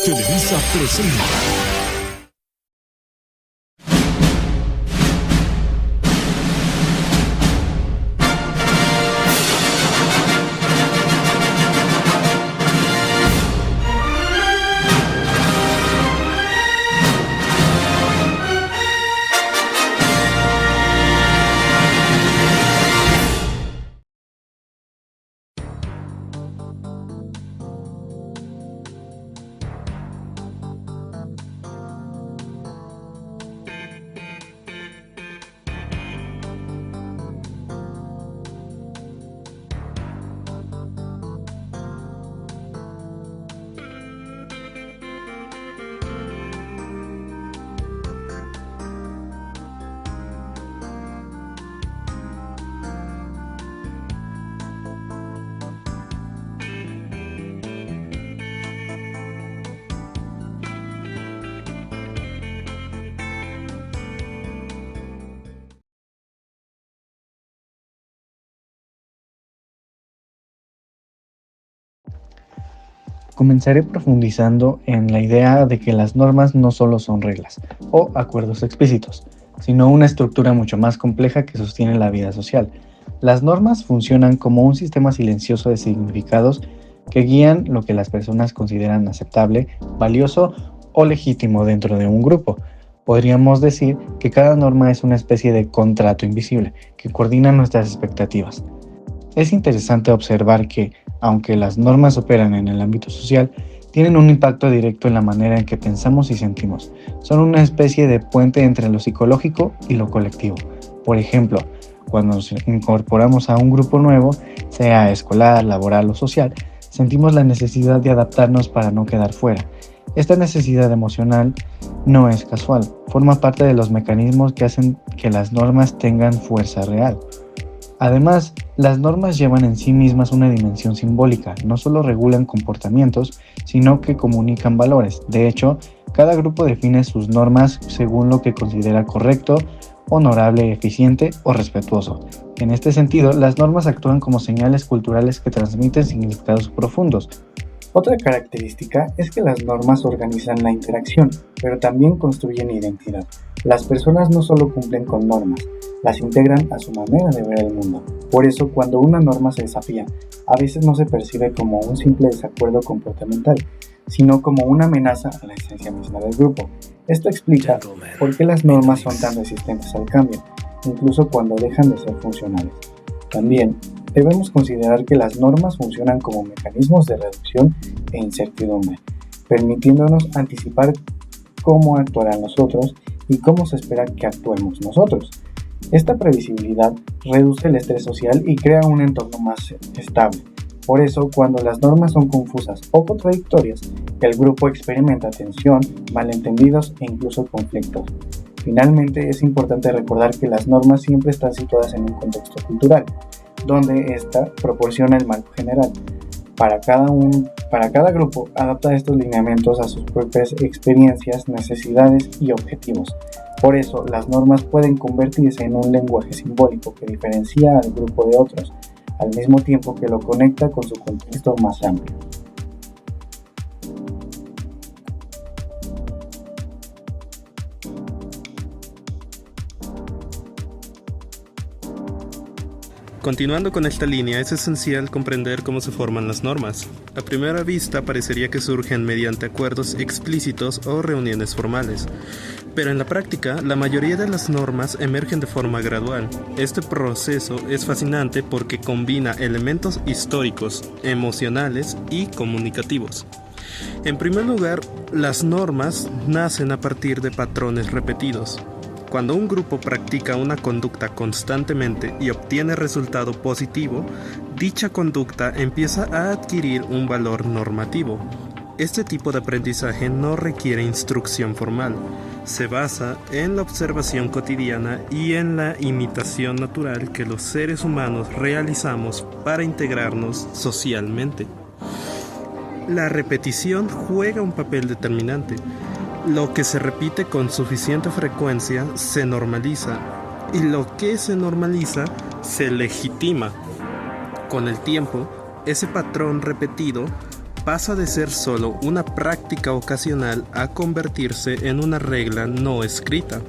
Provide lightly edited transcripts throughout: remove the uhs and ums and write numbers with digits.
Televisa presenta. Comenzaré profundizando en la idea de que las normas no solo son reglas o acuerdos explícitos, sino una estructura mucho más compleja que sostiene la vida social. Las normas funcionan como un sistema silencioso de significados que guían lo que las personas consideran aceptable, valioso o legítimo dentro de un grupo. Podríamos decir que cada norma es una especie de contrato invisible que coordina nuestras expectativas. Es interesante observar que, aunque las normas operan en el ámbito social, tienen un impacto directo en la manera en que pensamos y sentimos. Son una especie de puente entre lo psicológico y lo colectivo. Por ejemplo, cuando nos incorporamos a un grupo nuevo, sea escolar, laboral o social, sentimos la necesidad de adaptarnos para no quedar fuera. Esta necesidad emocional no es casual, forma parte de los mecanismos que hacen que las normas tengan fuerza real. Además, las normas llevan en sí mismas una dimensión simbólica, no solo regulan comportamientos, sino que comunican valores. De hecho, cada grupo define sus normas según lo que considera correcto, honorable, eficiente o respetuoso. En este sentido, las normas actúan como señales culturales que transmiten significados profundos. Otra característica es que las normas organizan la interacción, pero también construyen identidad. Las personas no solo cumplen con normas, las integran a su manera de ver el mundo. Por eso, cuando una norma se desafía, a veces no se percibe como un simple desacuerdo comportamental, sino como una amenaza a la esencia misma del grupo. Esto explica por qué las normas son tan resistentes al cambio, incluso cuando dejan de ser funcionales. También, debemos considerar que las normas funcionan como mecanismos de reducción e incertidumbre, permitiéndonos anticipar cómo actuarán los otros y cómo se espera que actuemos nosotros. Esta previsibilidad reduce el estrés social y crea un entorno más estable. Por eso, cuando las normas son confusas o contradictorias, el grupo experimenta tensión, malentendidos e incluso conflictos. Finalmente, es importante recordar que las normas siempre están situadas en un contexto cultural, donde ésta proporciona el marco general. Para cada grupo, adapta estos lineamientos a sus propias experiencias, necesidades y objetivos. Por eso, las normas pueden convertirse en un lenguaje simbólico que diferencia al grupo de otros, al mismo tiempo que lo conecta con su contexto más amplio. Continuando con esta línea, es esencial comprender cómo se forman las normas. A primera vista parecería que surgen mediante acuerdos explícitos o reuniones formales, pero en la práctica la mayoría de las normas emergen de forma gradual. Este proceso es fascinante porque combina elementos históricos, emocionales y comunicativos. En primer lugar, las normas nacen a partir de patrones repetidos. Cuando un grupo practica una conducta constantemente y obtiene resultado positivo, dicha conducta empieza a adquirir un valor normativo. Este tipo de aprendizaje no requiere instrucción formal, se basa en la observación cotidiana y en la imitación natural que los seres humanos realizamos para integrarnos socialmente. La repetición juega un papel determinante. Lo que se repite con suficiente frecuencia se normaliza y lo que se normaliza se legitima. Con el tiempo, ese patrón repetido pasa de ser solo una práctica ocasional a convertirse en una regla no escrita,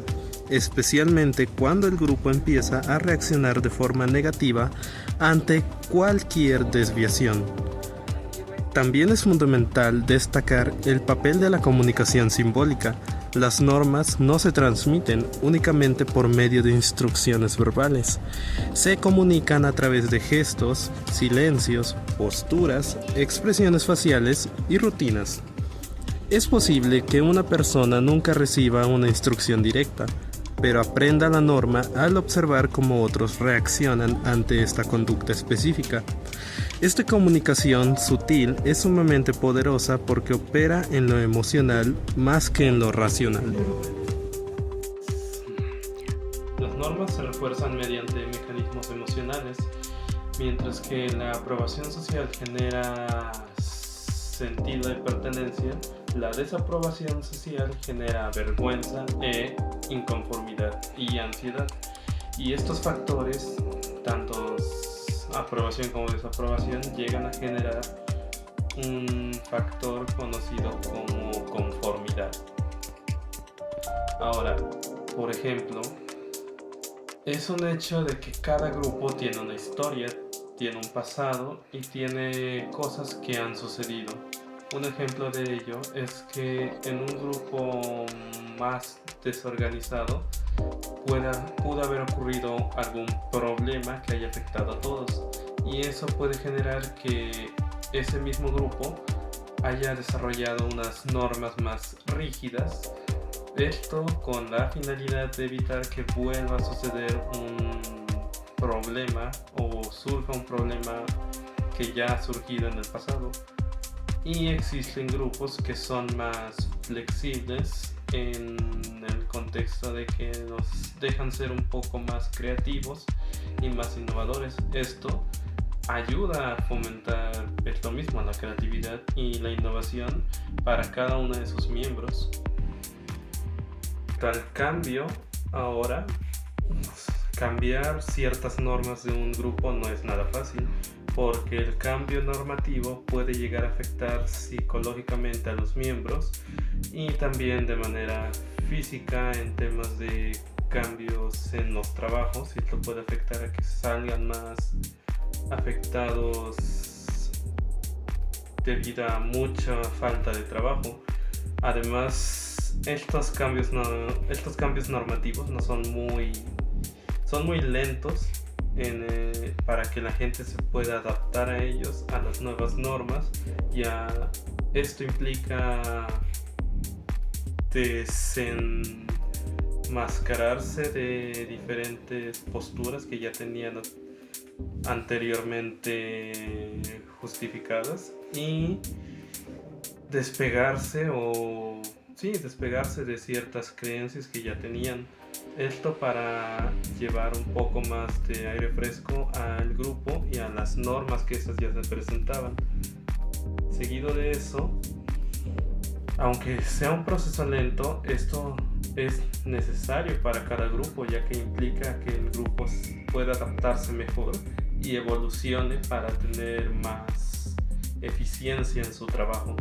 especialmente cuando el grupo empieza a reaccionar de forma negativa ante cualquier desviación. También es fundamental destacar el papel de la comunicación simbólica. Las normas no se transmiten únicamente por medio de instrucciones verbales. Se comunican a través de gestos, silencios, posturas, expresiones faciales y rutinas. Es posible que una persona nunca reciba una instrucción directa, pero aprenda la norma al observar cómo otros reaccionan ante esta conducta específica. Esta comunicación sutil es sumamente poderosa porque opera en lo emocional más que en lo racional. Las normas se refuerzan mediante mecanismos emocionales, mientras que la aprobación social genera sentido de pertenencia. La desaprobación social genera vergüenza e inconformidad y ansiedad. Y estos factores, tanto aprobación como desaprobación, llegan a generar un factor conocido como conformidad. Ahora, por ejemplo, es un hecho de que cada grupo tiene una historia, tiene un pasado y tiene cosas que han sucedido. Un ejemplo de ello es que en un grupo más desorganizado pudo haber ocurrido algún problema que haya afectado a todos, y eso puede generar que ese mismo grupo haya desarrollado unas normas más rígidas, esto con la finalidad de evitar que vuelva a suceder un problema o surja un problema que ya ha surgido en el pasado. Y existen grupos que son más flexibles en el contexto de que nos dejan ser un poco más creativos y más innovadores. Esto ayuda a fomentar esto mismo, la creatividad y la innovación para cada uno de sus miembros. Tal cambio, ahora, cambiar ciertas normas de un grupo no es nada fácil, porque el cambio normativo puede llegar a afectar psicológicamente a los miembros y también de manera física en temas de cambios en los trabajos. Esto puede afectar a que salgan más afectados debido a mucha falta de trabajo. Además, estos cambios normativos no son muy lentos para que la gente se pueda adaptar a ellos, a las nuevas normas. Esto implica desenmascararse de diferentes posturas que ya tenían anteriormente justificadas y despegarse de ciertas creencias que ya tenían. Esto para llevar un poco más de aire fresco al grupo y a las normas que estas ya se presentaban. Seguido de eso, aunque sea un proceso lento, esto es necesario para cada grupo, ya que implica que el grupo pueda adaptarse mejor y evolucione para tener más eficiencia en su trabajo.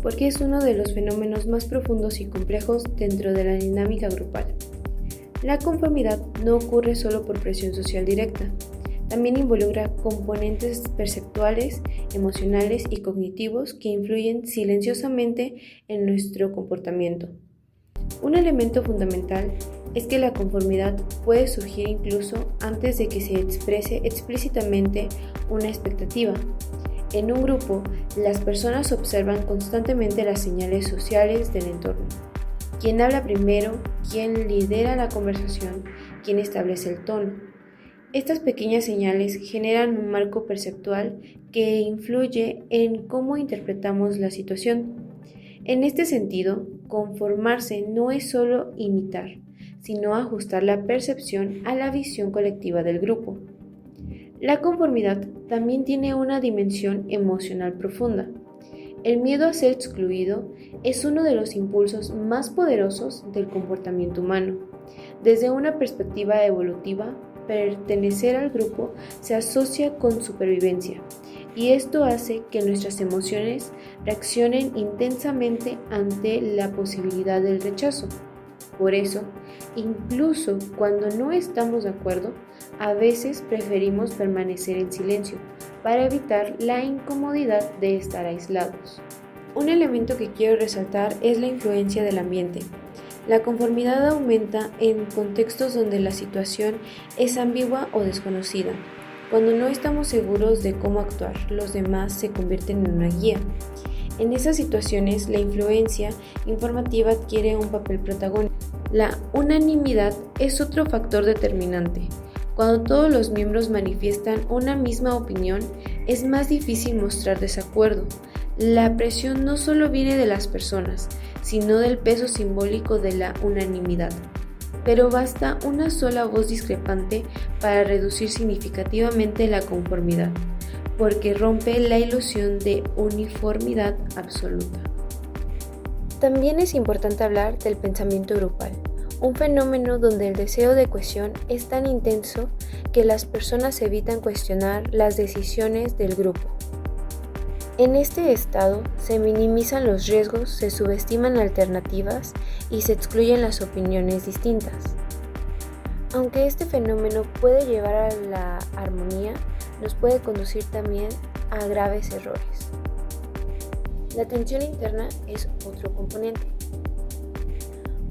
Porque es uno de los fenómenos más profundos y complejos dentro de la dinámica grupal. La conformidad no ocurre solo por presión social directa, también involucra componentes perceptuales, emocionales y cognitivos que influyen silenciosamente en nuestro comportamiento. Un elemento fundamental es que la conformidad puede surgir incluso antes de que se exprese explícitamente una expectativa. En un grupo, las personas observan constantemente las señales sociales del entorno. ¿Quién habla primero? ¿Quién lidera la conversación? ¿Quién establece el tono? Estas pequeñas señales generan un marco perceptual que influye en cómo interpretamos la situación. En este sentido, conformarse no es solo imitar, sino ajustar la percepción a la visión colectiva del grupo. La conformidad también tiene una dimensión emocional profunda. El miedo a ser excluido es uno de los impulsos más poderosos del comportamiento humano. Desde una perspectiva evolutiva, pertenecer al grupo se asocia con supervivencia, y esto hace que nuestras emociones reaccionen intensamente ante la posibilidad del rechazo. Por eso, incluso cuando no estamos de acuerdo, a veces preferimos permanecer en silencio para evitar la incomodidad de estar aislados. Un elemento que quiero resaltar es la influencia del ambiente. La conformidad aumenta en contextos donde la situación es ambigua o desconocida. Cuando no estamos seguros de cómo actuar, los demás se convierten en una guía. En esas situaciones, la influencia informativa adquiere un papel protagónico. La unanimidad es otro factor determinante. Cuando todos los miembros manifiestan una misma opinión, es más difícil mostrar desacuerdo. La presión no solo viene de las personas, sino del peso simbólico de la unanimidad. Pero basta una sola voz discrepante para reducir significativamente la conformidad, porque rompe la ilusión de uniformidad absoluta. También es importante hablar del pensamiento grupal, un fenómeno donde el deseo de cohesión es tan intenso que las personas evitan cuestionar las decisiones del grupo. En este estado se minimizan los riesgos, se subestiman alternativas y se excluyen las opiniones distintas. Aunque este fenómeno puede llevar a la armonía, nos puede conducir también a graves errores. La tensión interna es otro componente.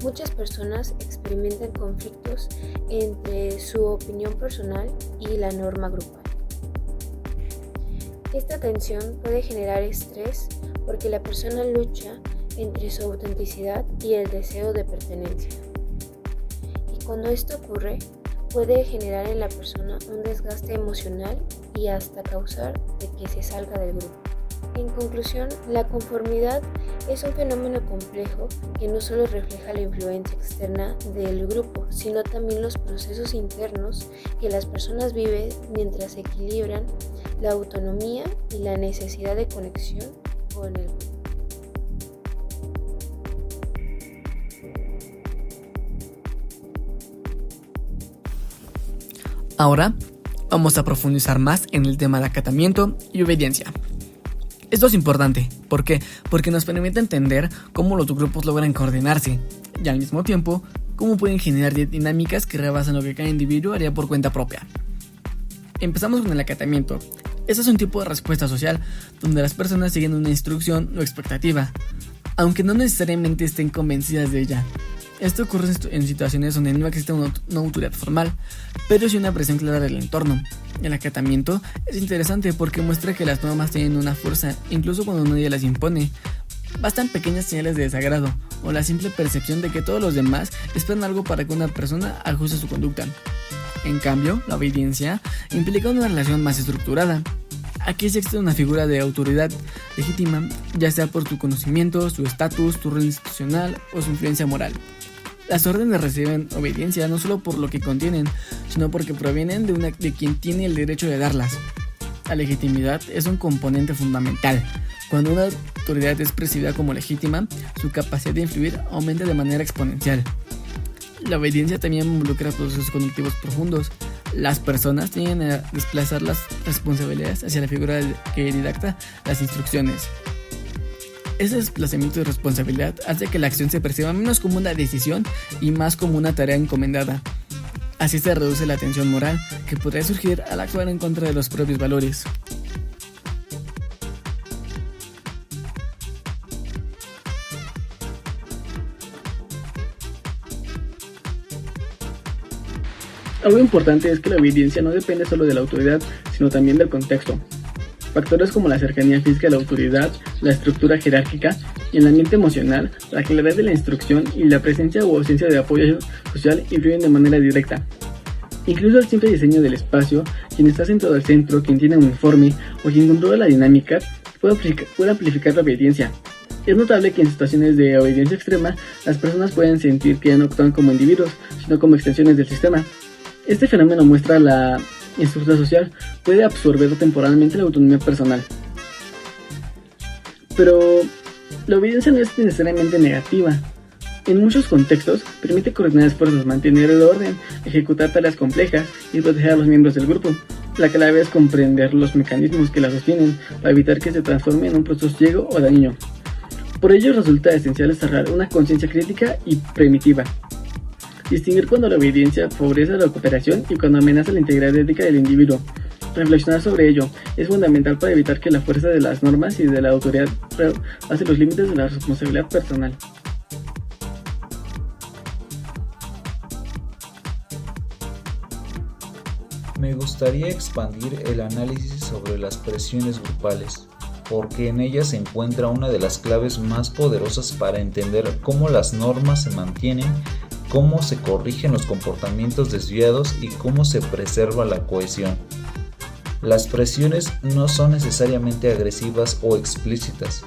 Muchas personas experimentan conflictos entre su opinión personal y la norma grupal. Esta tensión puede generar estrés porque la persona lucha entre su autenticidad y el deseo de pertenencia. Y cuando esto ocurre, puede generar en la persona un desgaste emocional y hasta causar de que se salga del grupo. En conclusión, la conformidad es un fenómeno complejo que no solo refleja la influencia externa del grupo, sino también los procesos internos que las personas viven mientras equilibran la autonomía y la necesidad de conexión con el grupo. Ahora vamos a profundizar más en el tema de acatamiento y obediencia. Esto es importante, ¿por qué? Porque nos permite entender cómo los grupos logran coordinarse y al mismo tiempo cómo pueden generar dinámicas que rebasan lo que cada individuo haría por cuenta propia. Empezamos con el acatamiento. Este es un tipo de respuesta social donde las personas siguen una instrucción o expectativa, aunque no necesariamente estén convencidas de ella. Esto ocurre en situaciones donde no existe una autoridad formal, pero sí una presión clara del entorno. El acatamiento es interesante porque muestra que las normas tienen una fuerza, incluso cuando nadie las impone. Bastan pequeñas señales de desagrado o la simple percepción de que todos los demás esperan algo para que una persona ajuste su conducta. En cambio, la obediencia implica una relación más estructurada. Aquí sí existe una figura de autoridad legítima, ya sea por su conocimiento, su estatus, su rol institucional o su influencia moral. Las órdenes reciben obediencia no solo por lo que contienen, sino porque provienen de quien tiene el derecho de darlas. La legitimidad es un componente fundamental. Cuando una autoridad es percibida como legítima, su capacidad de influir aumenta de manera exponencial. La obediencia también involucra procesos cognitivos profundos. Las personas tienden a desplazar las responsabilidades hacia la figura que dicta las instrucciones. Ese desplazamiento de responsabilidad hace que la acción se perciba menos como una decisión y más como una tarea encomendada. Así se reduce la tensión moral que podría surgir al actuar en contra de los propios valores. Algo importante es que la obediencia no depende solo de la autoridad, sino también del contexto. Factores como la cercanía física de la autoridad, la estructura jerárquica y el ambiente emocional, la claridad de la instrucción y la presencia o ausencia de apoyo social influyen de manera directa. Incluso el simple diseño del espacio, quien está sentado al centro, quien tiene un uniforme o quien controla la dinámica, puede amplificar la obediencia. Es notable que en situaciones de obediencia extrema, las personas pueden sentir que ya no actúan como individuos, sino como extensiones del sistema. Este fenómeno muestra la estructura social puede absorber temporalmente la autonomía personal. Pero la obediencia no es necesariamente negativa. En muchos contextos permite coordinar esfuerzos, mantener el orden, ejecutar tareas complejas y proteger a los miembros del grupo. La clave es comprender los mecanismos que la sostienen para evitar que se transforme en un proceso ciego o dañino. Por ello resulta esencial desarrollar una conciencia crítica y primitiva. Distinguir cuando la obediencia favorece la cooperación y cuando amenaza la integridad ética del individuo. Reflexionar sobre ello es fundamental para evitar que la fuerza de las normas y de la autoridad rebase los límites de la responsabilidad personal. Me gustaría expandir el análisis sobre las presiones grupales, porque en ellas se encuentra una de las claves más poderosas para entender cómo las normas se mantienen, cómo se corrigen los comportamientos desviados y cómo se preserva la cohesión. Las presiones no son necesariamente agresivas o explícitas.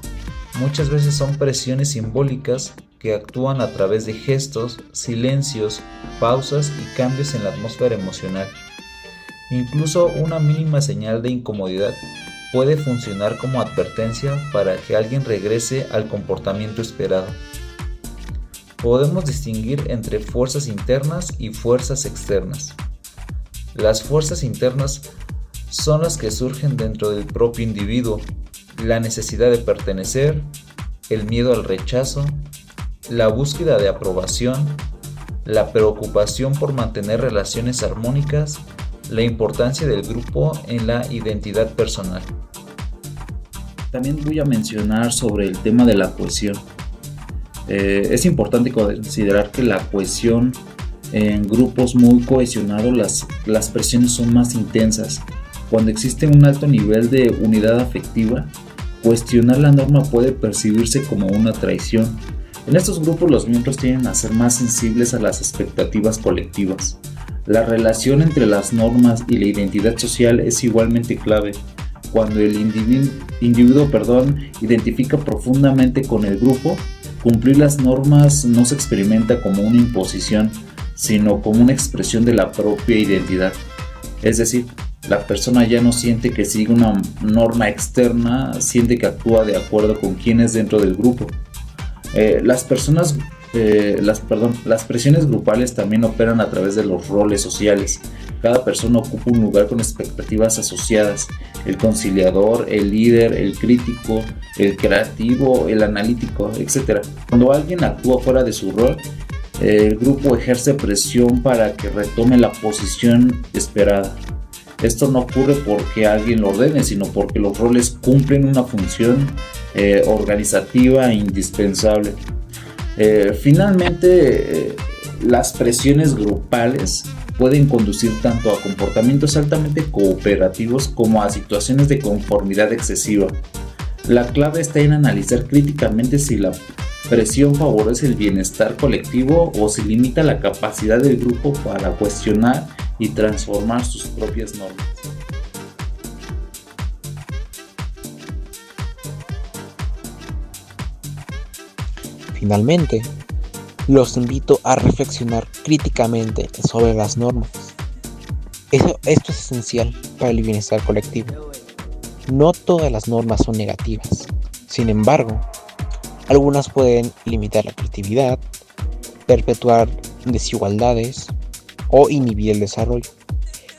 Muchas veces son presiones simbólicas que actúan a través de gestos, silencios, pausas y cambios en la atmósfera emocional. Incluso una mínima señal de incomodidad puede funcionar como advertencia para que alguien regrese al comportamiento esperado. Podemos distinguir entre fuerzas internas y fuerzas externas. Las fuerzas internas son las que surgen dentro del propio individuo: la necesidad de pertenecer, el miedo al rechazo, la búsqueda de aprobación, la preocupación por mantener relaciones armónicas, la importancia del grupo en la identidad personal. También voy a mencionar sobre el tema de la cohesión. Es importante considerar que la cohesión en grupos muy cohesionados, las presiones son más intensas. Cuando existe un alto nivel de unidad afectiva, cuestionar la norma puede percibirse como una traición. En estos grupos los miembros tienden a ser más sensibles a las expectativas colectivas. La relación entre las normas y la identidad social es igualmente clave. Cuando el individuo identifica profundamente con el grupo, cumplir las normas no se experimenta como una imposición, sino como una expresión de la propia identidad. Es decir, la persona ya no siente que sigue una norma externa, siente que actúa de acuerdo con quien es dentro del grupo. Las presiones grupales también operan a través de los roles sociales. Cada persona ocupa un lugar con expectativas asociadas: el conciliador, el líder, el crítico, el creativo, el analítico, etc. Cuando alguien actúa fuera de su rol, el grupo ejerce presión para que retome la posición esperada. Esto no ocurre porque alguien lo ordene, sino porque los roles cumplen una función organizativa indispensable. Finalmente, las presiones grupales pueden conducir tanto a comportamientos altamente cooperativos como a situaciones de conformidad excesiva. La clave está en analizar críticamente si la presión favorece el bienestar colectivo o si limita la capacidad del grupo para cuestionar y transformar sus propias normas. Finalmente, los invito a reflexionar críticamente sobre las normas. Esto es esencial para el bienestar colectivo. No todas las normas son negativas. Sin embargo, algunas pueden limitar la creatividad, perpetuar desigualdades o inhibir el desarrollo.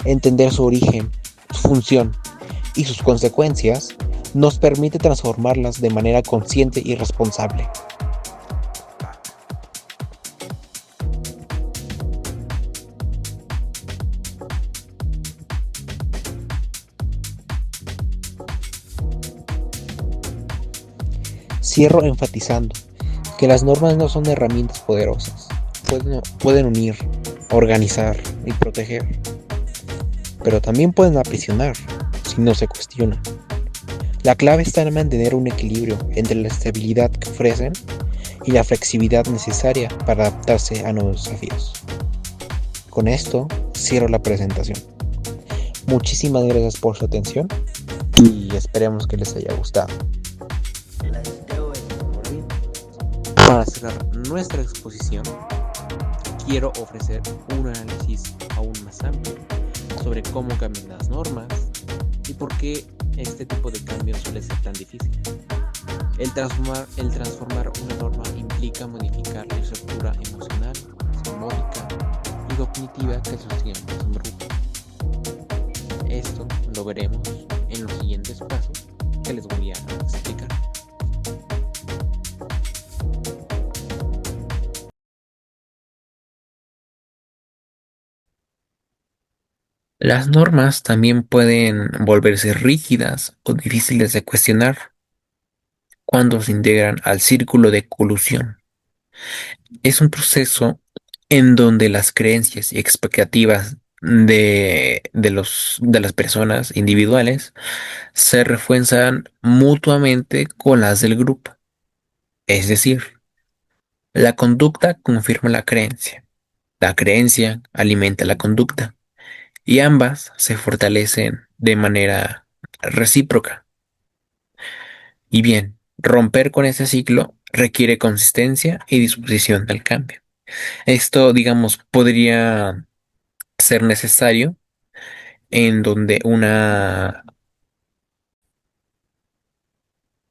Entender su origen, su función y sus consecuencias nos permite transformarlas de manera consciente y responsable. Cierro enfatizando que las normas no son herramientas poderosas. Pueden unir, organizar y proteger, pero también pueden aprisionar si no se cuestionan. La clave está en mantener un equilibrio entre la estabilidad que ofrecen y la flexibilidad necesaria para adaptarse a nuevos desafíos. Con esto cierro la presentación. Muchísimas gracias por su atención y esperemos que les haya gustado. Para cerrar nuestra exposición, quiero ofrecer un análisis aún más amplio sobre cómo cambian las normas y por qué este tipo de cambios suele ser tan difícil. El transformar una norma implica modificar la estructura emocional, simbólica y cognitiva que sostiene un grupo. Esto lo veremos en los siguientes pasos que les voy a explicar. Las normas también pueden volverse rígidas o difíciles de cuestionar cuando se integran al círculo de colusión. Es un proceso en donde las creencias y expectativas de las personas individuales se refuerzan mutuamente con las del grupo. Es decir, la conducta confirma la creencia alimenta la conducta y ambas se fortalecen de manera recíproca. Y bien, romper con ese ciclo requiere consistencia y disposición al cambio. Esto, digamos, podría ser necesario en donde una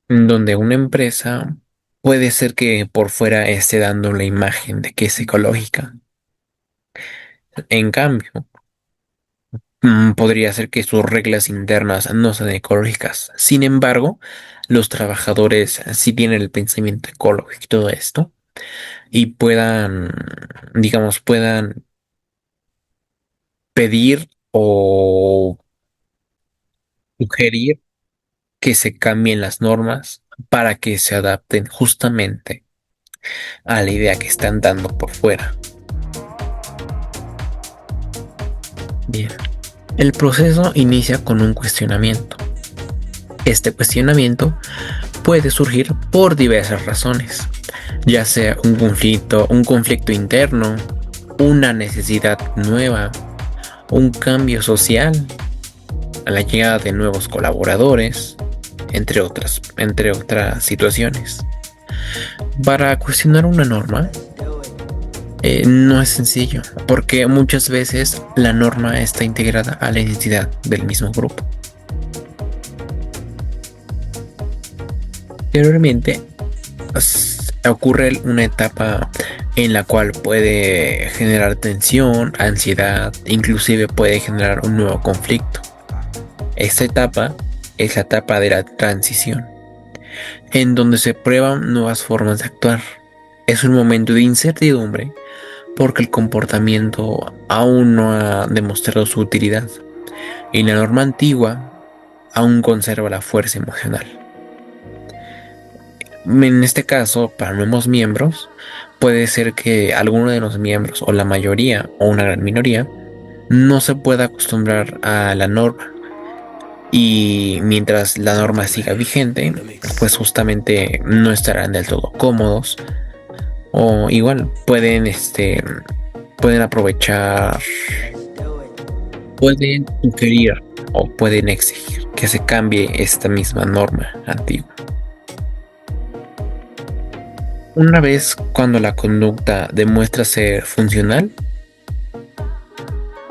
empresa puede ser que por fuera esté dando la imagen de que es ecológica. En cambio, podría ser que sus reglas internas no sean ecológicas. Sin embargo, los trabajadores sí tienen el pensamiento ecológico y todo esto y puedan pedir o sugerir que se cambien las normas para que se adapten justamente a la idea que están dando por fuera. Bien, el proceso inicia con un cuestionamiento. Este cuestionamiento puede surgir por diversas razones, ya sea un conflicto interno, una necesidad nueva, un cambio social, a la llegada de nuevos colaboradores, entre otras situaciones. Para cuestionar una norma no es sencillo, porque muchas veces la norma está integrada a la identidad del mismo grupo. Posteriormente, ocurre una etapa en la cual puede generar tensión, ansiedad, inclusive puede generar un nuevo conflicto. Esta etapa es la etapa de la transición, en donde se prueban nuevas formas de actuar. Es un momento de incertidumbre porque el comportamiento aún no ha demostrado su utilidad y la norma antigua aún conserva la fuerza emocional. En este caso, para nuevos miembros, puede ser que alguno de los miembros o la mayoría o una gran minoría no se pueda acostumbrar a la norma. Y mientras la norma siga vigente, pues justamente no estarán del todo cómodos. O igual pueden aprovechar, pueden sugerir o pueden exigir que se cambie esta misma norma antigua. Una vez cuando la conducta demuestra ser funcional,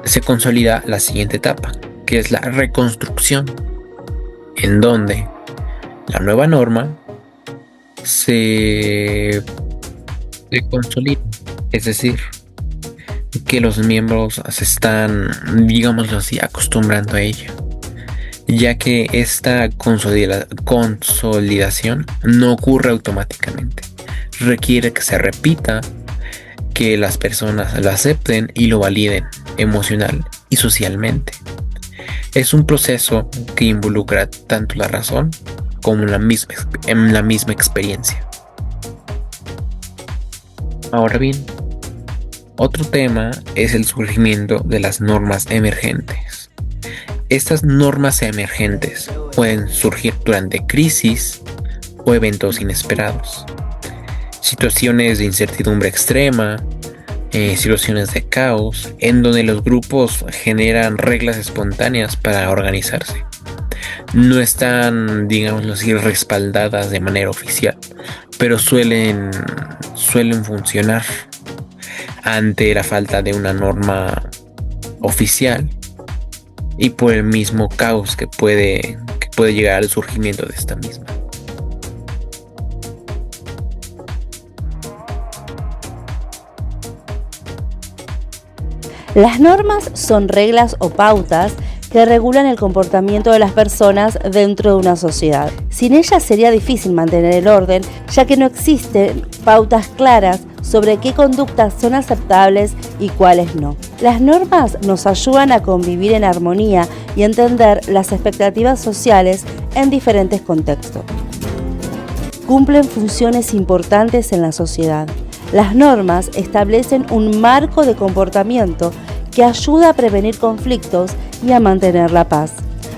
se consolida la siguiente etapa, que es la reconstrucción, en donde la nueva norma se consolida, es decir, que los miembros se están, digámoslo así, acostumbrando a ella, ya que esta consolidación no ocurre automáticamente, requiere que se repita, que las personas lo acepten y lo validen emocional y socialmente. Es un proceso que involucra tanto la razón como la misma experiencia. Ahora bien, otro tema es el surgimiento de las normas emergentes. Estas normas emergentes pueden surgir durante crisis o eventos inesperados, situaciones de incertidumbre extrema, situaciones de caos, en donde los grupos generan reglas espontáneas para organizarse. No están, digámoslo así, respaldadas de manera oficial, pero suelen funcionar ante la falta de una norma oficial y por el mismo caos que puede llegar al surgimiento de esta misma. Las normas son reglas o pautas que regulan el comportamiento de las personas dentro de una sociedad. Sin ellas sería difícil mantener el orden, ya que no existen pautas claras sobre qué conductas son aceptables y cuáles no. Las normas nos ayudan a convivir en armonía y entender las expectativas sociales en diferentes contextos. Cumplen funciones importantes en la sociedad. Las normas establecen un marco de comportamiento que ayuda a prevenir conflictos y a mantener la paz.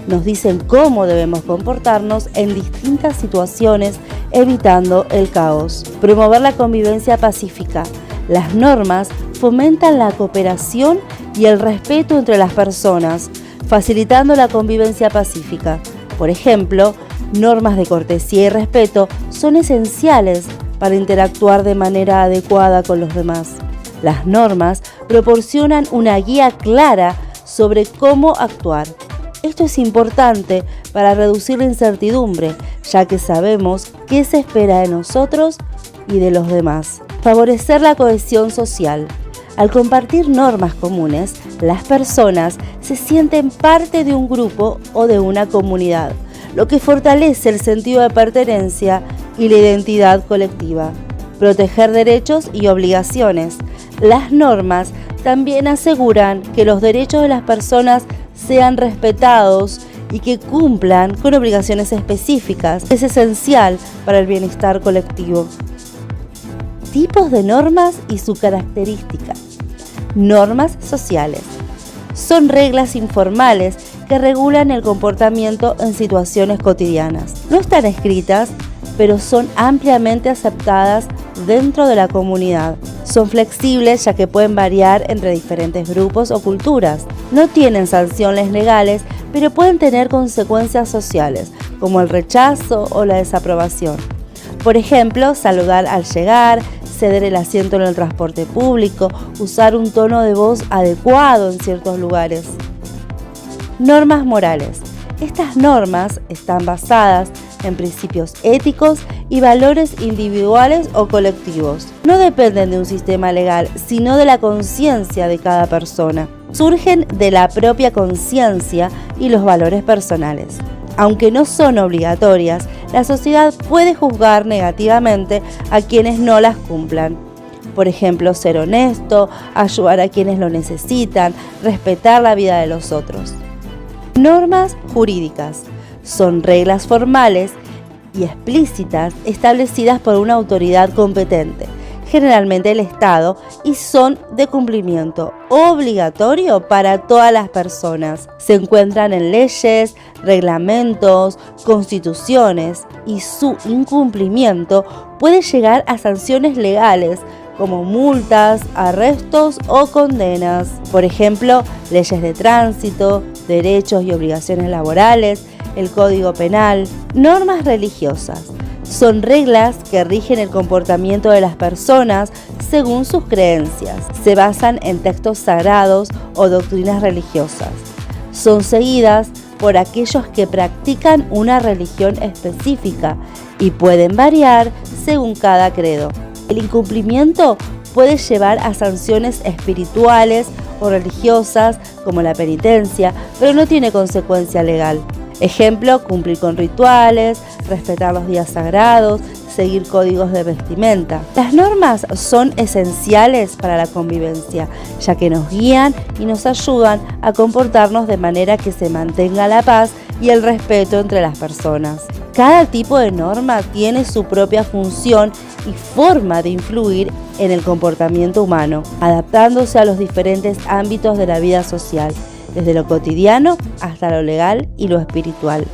Nos dicen cómo debemos comportarnos en distintas situaciones, evitando el caos. Promover la convivencia pacífica. Las normas fomentan la cooperación y el respeto entre las personas, facilitando la convivencia pacífica. Por ejemplo, normas de cortesía y respeto son esenciales para interactuar de manera adecuada con los demás. Las normas proporcionan una guía clara sobre cómo actuar. Esto es importante para reducir la incertidumbre, ya que sabemos qué se espera de nosotros y de los demás. Favorecer la cohesión social. Al compartir normas comunes, las personas se sienten parte de un grupo o de una comunidad, lo que fortalece el sentido de pertenencia y la identidad colectiva. Proteger derechos y obligaciones. Las normas también aseguran que los derechos de las personas sean respetados y que cumplan con obligaciones específicas. Es esencial para el bienestar colectivo. Tipos de normas y su característica. Normas sociales. Son reglas informales que regulan el comportamiento en situaciones cotidianas. No están escritas, pero son ampliamente aceptadas dentro de la comunidad. Son flexibles ya que pueden variar entre diferentes grupos o culturas. No tienen sanciones legales, pero pueden tener consecuencias sociales, como el rechazo o la desaprobación. Por ejemplo, saludar al llegar, ceder el asiento en el transporte público, usar un tono de voz adecuado en ciertos lugares. Normas morales. Estas normas están basadas en principios éticos y valores individuales o colectivos. No dependen de un sistema legal, sino de la conciencia de cada persona. Surgen de la propia conciencia y los valores personales. Aunque no son obligatorias, la sociedad puede juzgar negativamente a quienes no las cumplan. Por ejemplo, ser honesto, ayudar a quienes lo necesitan, respetar la vida de los otros. Normas jurídicas. Son reglas formales y explícitas establecidas por una autoridad competente, generalmente el Estado, y son de cumplimiento obligatorio para todas las personas. Se encuentran en leyes, reglamentos, constituciones, y su incumplimiento puede llegar a sanciones legales como multas, arrestos o condenas. Por ejemplo, leyes de tránsito, derechos y obligaciones laborales, el Código Penal. Normas religiosas. Son reglas que rigen el comportamiento de las personas según sus creencias. Se basan en textos sagrados o doctrinas religiosas. Son seguidas por aquellos que practican una religión específica y pueden variar según cada credo. El incumplimiento puede llevar a sanciones espirituales o religiosas como la penitencia, pero no tiene consecuencia legal. Ejemplo, cumplir con rituales, respetar los días sagrados, seguir códigos de vestimenta. Las normas son esenciales para la convivencia, ya que nos guían y nos ayudan a comportarnos de manera que se mantenga la paz y el respeto entre las personas. Cada tipo de norma tiene su propia función y forma de influir en el comportamiento humano, adaptándose a los diferentes ámbitos de la vida social, desde lo cotidiano hasta lo legal y lo espiritual.